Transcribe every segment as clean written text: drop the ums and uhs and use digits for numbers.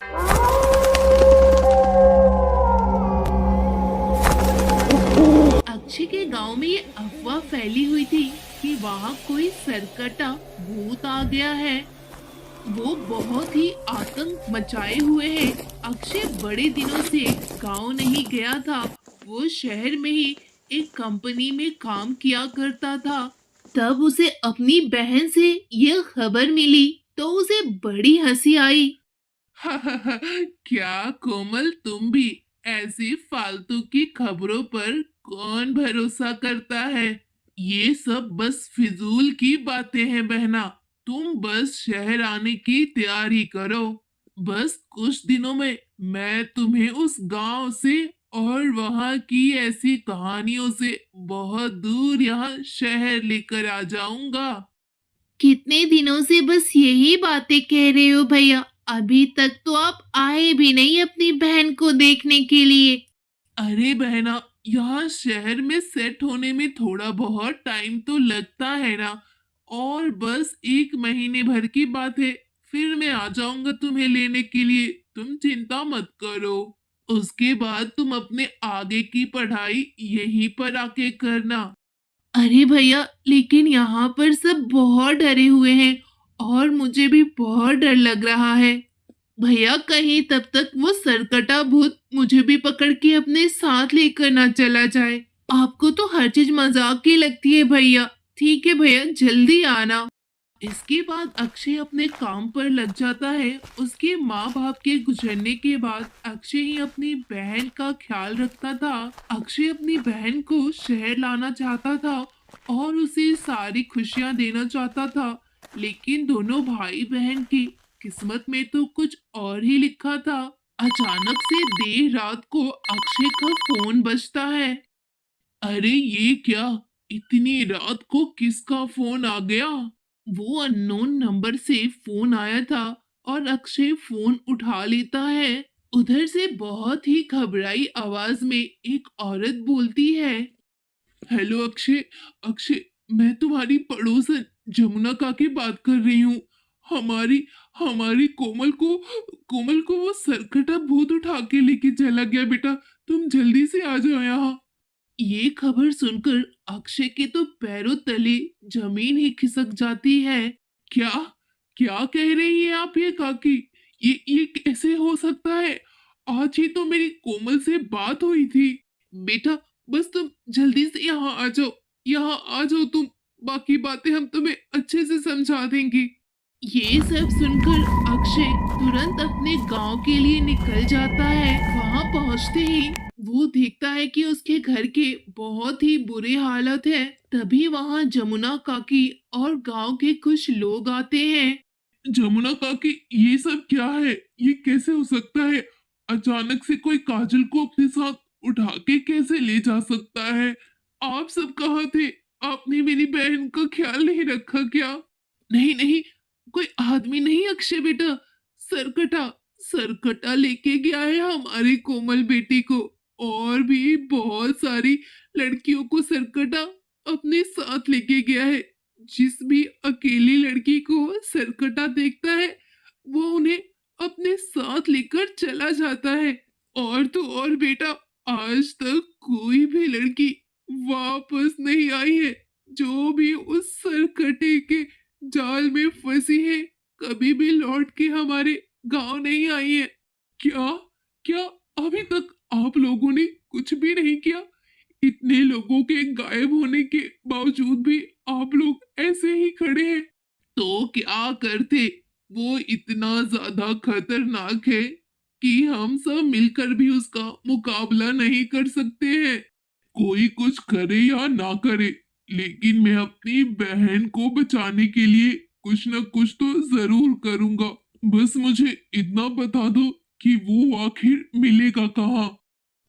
अक्षय के गांव में ये अफवाह फैली हुई थी कि वहाँ कोई सरकटा भूत आ गया है। वो बहुत ही आतंक मचाए हुए है। अक्षय बड़े दिनों से गांव नहीं गया था। वो शहर में ही एक कंपनी में काम किया करता था। तब उसे अपनी बहन से यह खबर मिली तो उसे बड़ी हंसी आई। क्या कोमल, तुम भी ऐसी फालतू की खबरों पर कौन भरोसा करता है? ये सब बस फिजूल की बातें हैं बहना। तुम बस शहर आने की तैयारी करो। बस कुछ दिनों में मैं तुम्हें उस गांव से और वहां की ऐसी कहानियों से बहुत दूर यहाँ शहर लेकर आ जाऊंगा। कितने दिनों से बस यही बातें कह रहे हो भैया? अभी तक तो आप आए भी नहीं अपनी बहन को देखने के लिए। अरे बहना, यहाँ शहर में सेट होने में थोड़ा बहुत टाइम तो लगता है ना। और बस 1 महीने भर की बात है, फिर मैं आ जाऊंगा तुम्हें लेने के लिए। तुम चिंता मत करो। उसके बाद तुम अपने आगे की पढ़ाई यहीं पर आके करना। अरे भैया, लेकिन यहाँ पर सब बहुत डरे हुए हैं और मुझे भी बहुत डर लग रहा है। भैया, कहीं तब तक वो सरकटा भूत मुझे भी पकड़ के अपने साथ लेकर ना चला जाए। आपको तो हर चीज मजाक की लगती है भैया। ठीक है भैया, जल्दी आना। इसके बाद अक्षय अपने काम पर लग जाता है। उसके माँ बाप के गुजरने के बाद अक्षय ही अपनी बहन का ख्याल रखता था। अक्षय अपनी बहन को शहर लाना चाहता था और उसे सारी खुशियां देना चाहता था। लेकिन दोनों भाई बहन की किस्मत में तो कुछ और ही लिखा था। अचानक से देर रात को अक्षय का फोन बजता है। अरे ये क्या, इतनी रात को किसका फोन आ गया? वो अननोन नंबर से फोन आया था और अक्षय फोन उठा लेता है। उधर से बहुत ही घबराई आवाज में एक औरत बोलती है। हेलो अक्षय। अक्षय, मैं तुम्हारी पड़ोसन जमुना काकी बात कर रही हूँ। हमारी हमारी कोमल को वो सरकटा भूत उठा के लेके चला गया बेटा। तुम जल्दी से आ जाओ यहाँ। ये खबर सुनकर अक्षय के तो पैरों तले जमीन ही खिसक जाती है। क्या क्या कह रही है आप ये काकी? ये कैसे हो सकता है? आज ही तो मेरी कोमल से बात हुई थी। बेटा, बस तुम जल्दी से यहाँ आ जाओ। यहाँ आ जाओ तुम। बाकी बातें हम तुम्हें अच्छे से समझा देंगे। ये सब सुनकर अक्षय तुरंत अपने गांव के लिए निकल जाता है। वहां पहुंचते ही वो देखता है कि उसके घर के बहुत ही बुरे हालत है। तभी वहां जमुना काकी और गांव के कुछ लोग आते हैं। जमुना काकी, ये सब क्या है? ये कैसे हो सकता है? अचानक से कोई काजल को अपने साथ उठा के कैसे ले जा सकता है? आप सब कहाँ थे? आपने मेरी बहन का ख्याल नहीं रखा क्या? नहीं नहीं, कोई आदमी नहीं अक्षय बेटा। सरकटा सरकटा लेके गया है हमारी कोमल बेटी को। और भी बहुत सारी लड़कियों को सरकटा अपने साथ लेके गया है। जिस भी अकेली लड़की को सरकटा देखता है, वो उन्हें अपने साथ लेकर चला जाता है। और तो और बेटा, आज तक कोई भी लड़की वापस नहीं आई है जो भी उस सरकटे के जाल में फंसी है। कभी भी लौट के हमारे गांव नहीं आई है। क्या क्या अभी तक आप लोगों ने कुछ भी नहीं किया? इतने लोगों के गायब होने के बावजूद भी आप लोग ऐसे ही खड़े हैं। तो क्या करते? वो इतना ज्यादा खतरनाक है कि हम सब मिलकर भी उसका मुकाबला नहीं कर सकते हैं। कोई कुछ करे या ना करे, लेकिन मैं अपनी बहन को बचाने के लिए कुछ न कुछ तो जरूर करूंगा। बस मुझे इतना बता दो कि वो आखिर मिलेगा कहाँ।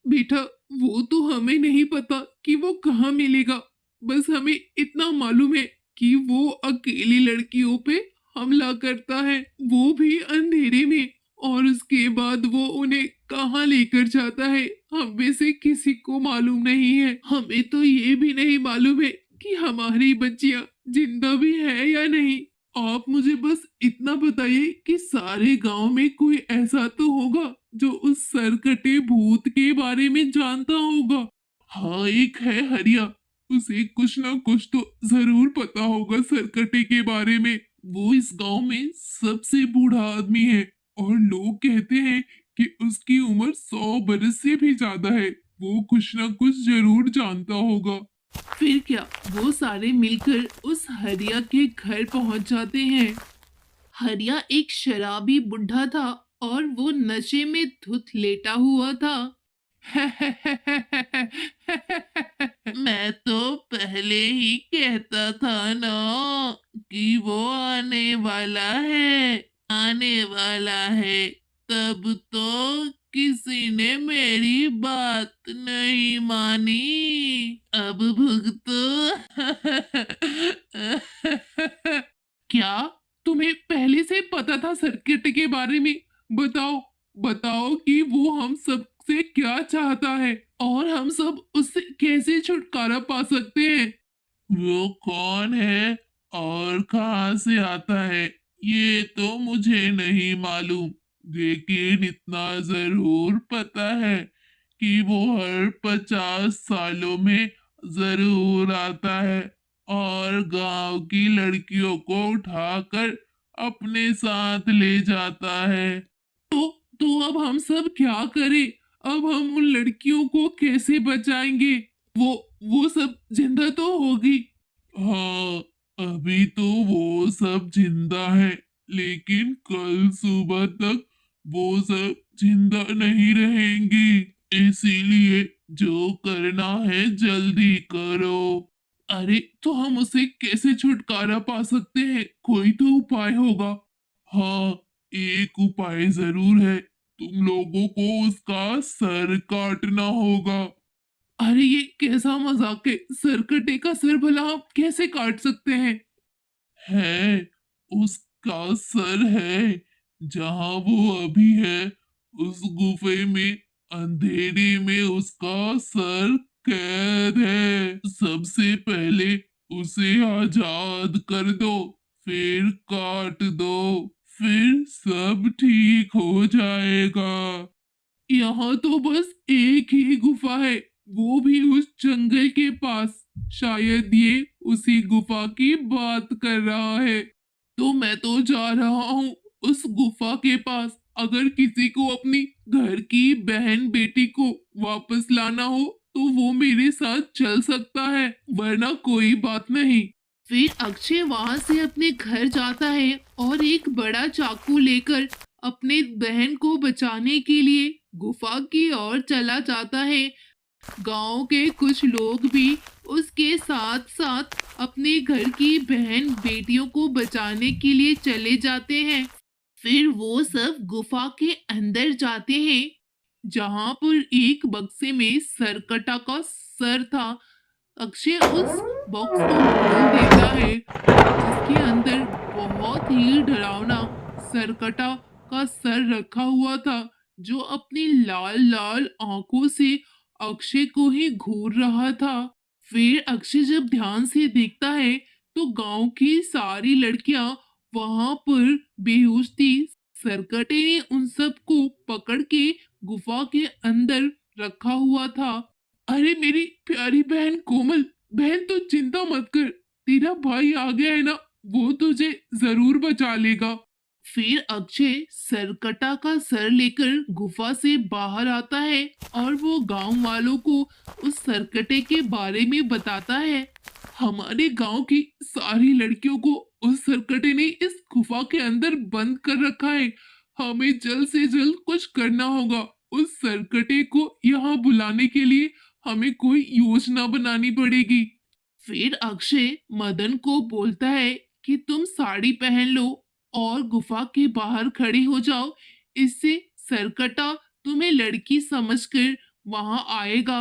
बेटा, वो तो हमें नहीं पता कि वो कहाँ मिलेगा। बस हमें इतना मालूम है कि वो अकेली लड़कियों पे हमला करता है, वो भी अंधेरे में। और उसके बाद वो उन्हें कहाँ लेकर जाता है, हम में से किसी को मालूम नहीं है। हमें तो ये भी नहीं मालूम है कि हमारी बच्चियां जिंदा भी है या नहीं। आप मुझे बस इतना बताइए कि सारे गांव में कोई ऐसा तो होगा जो उस सरकटे भूत के बारे में जानता होगा। हाँ, एक है हरिया। उसे कुछ ना कुछ तो जरूर पता होगा सरकटे के बारे में। वो इस गांव में सबसे बूढ़ा आदमी है और लोग कहते हैं कि उसकी उम्र 100 बरस से भी ज्यादा है। वो कुछ ना कुछ जरूर जानता होगा। फिर क्या, वो सारे मिलकर उस हरिया के घर पहुंच जाते हैं। हरिया एक शराबी बुढ़ा था और वो नशे में धुत लेटा हुआ था। मैं तो पहले ही कहता था ना कि वो आने वाला है। तब तो किसी ने मेरी बात नहीं मानी। अब भुगतो। क्या तुम्हें पहले से पता था सर्किट के बारे में? बताओ, बताओ कि वो हम सब से क्या चाहता है और हम सब उससे कैसे छुटकारा पा सकते हैं। वो कौन है और कहाँ से आता है ये तो मुझे नहीं मालूम, लेकिन इतना जरूर पता है कि वो हर 50 सालों में जरूर आता है और गांव की लड़कियों को उठाकर अपने साथ ले जाता है। तो तो अब हम सब क्या करें? अब हम उन लड़कियों को कैसे बचाएंगे? वो वो सब जिंदा तो होगी। हाँ, अभी तो वो सब जिंदा है, लेकिन कल सुबह तक वो सब जिंदा नहीं रहेंगी। इसीलिए जो करना है जल्दी करो। अरे, तो हम उसे कैसे छुटकारा पा सकते हैं? कोई तो उपाय होगा। हाँ, एक उपाय जरूर है। तुम लोगों को उसका सर काटना होगा। अरे, ये कैसा मजाक है? सरकटे का सर भला हम कैसे काट सकते हैं? है, उसका सर है। जहां वो अभी है, उस गुफे में अंधेरे में उसका सर कैद है। सबसे पहले उसे आजाद कर दो, फिर काट दो, फिर सब ठीक हो जाएगा। यहाँ तो बस एक ही गुफा है, वो भी उस जंगल के पास। शायद ये उसी गुफा की बात कर रहा है। तो मैं तो जा रहा हूँ उस गुफा के पास। अगर किसी को अपनी घर की बहन बेटी को वापस लाना हो तो वो मेरे साथ चल सकता है, वरना कोई बात नहीं। फिर अक्षय वहां से अपने घर जाता है और एक बड़ा चाकू लेकर अपने बहन को बचाने के लिए गुफा की ओर चला जाता है। गांव के कुछ लोग भी उसके साथ साथ अपने घर की बहन बेटियों को बचाने के लिए चले जाते हैं। फिर वो सब गुफा के अंदर जाते हैं, जहां पर एक बक्से में सरकटा का सर था। अक्षय उस बॉक्स को खोल देता है, जिसके अंदर बहुत ही डरावना सरकटा का सर रखा हुआ था, जो अपनी लाल लाल आंखों से अक्षय को ही घूर रहा था। फिर अक्षय जब ध्यान से देखता है तो गांव की सारी लड़कियां वहां पर बेहोश थी। सरकटे ने उन सबको पकड़ के गुफा के अंदर रखा हुआ था। अरे मेरी प्यारी बहन कोमल, बहन तू चिंता मत कर, तेरा भाई आ गया है ना, वो तुझे जरूर बचा लेगा। फिर अक्षय सरकटा का सर लेकर गुफा से बाहर आता है और वो गांव वालों को उस सरकटे के बारे में बताता है। हमारे गांव की सारी लड़कियों को उस सरकटे ने इस गुफा के अंदर बंद कर रखा है। हमें जल्द से जल्द कुछ करना होगा। उस सरकटे को यहाँ बुलाने के लिए हमें कोई योजना बनानी पड़ेगी। फिर अक्षय मदन को बोलता है कि तुम साड़ी पहन लो और गुफा के बाहर खड़ी हो जाओ। इससे सरकटा तुम्हें लड़की समझकर वहां आएगा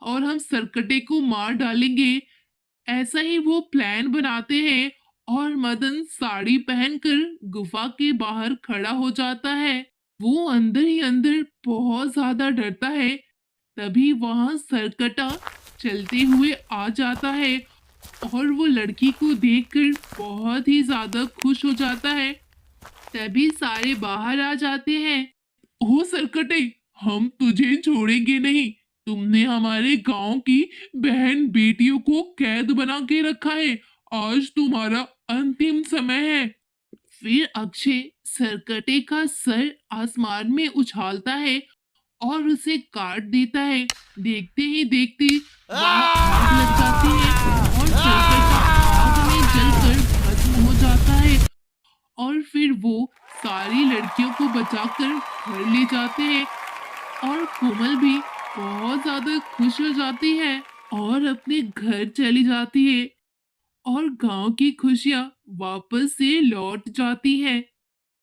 और हम सरकटे को मार डालेंगे। ऐसा ही वो प्लान बनाते हैं और मदन साड़ी पहनकर गुफा के बाहर खड़ा हो जाता है। वो अंदर ही अंदर बहुत ज्यादा डरता है। तभी वहां सरकटा चलते हुए आ जाता है और वो लड़की को देखकर बहुत ही ज्यादा खुश हो जाता है। तभी सारे बाहर आ जाते हैं। ओ सरकटे, हम तुझे छोड़ेंगे नहीं। तुमने हमारे गांव की बहन बेटियों को कैद बना के रखा है। आज तुम्हारा अंतिम समय है। फिर अक्षय सरकटे का सर आसमान में उछालता है और उसे काट देता है। देखते ही देखते वहां आग लग जाती है और सरकटा आग में जलकर भस्म हो जाता है। और फिर वो सारी लड़कियों को बचाकर घर ले जाते हैं और कोमल भी बहुत ज्यादा खुश हो जाती है और अपने घर चली जाती है और गांव की खुशियां वापस से लौट जाती है।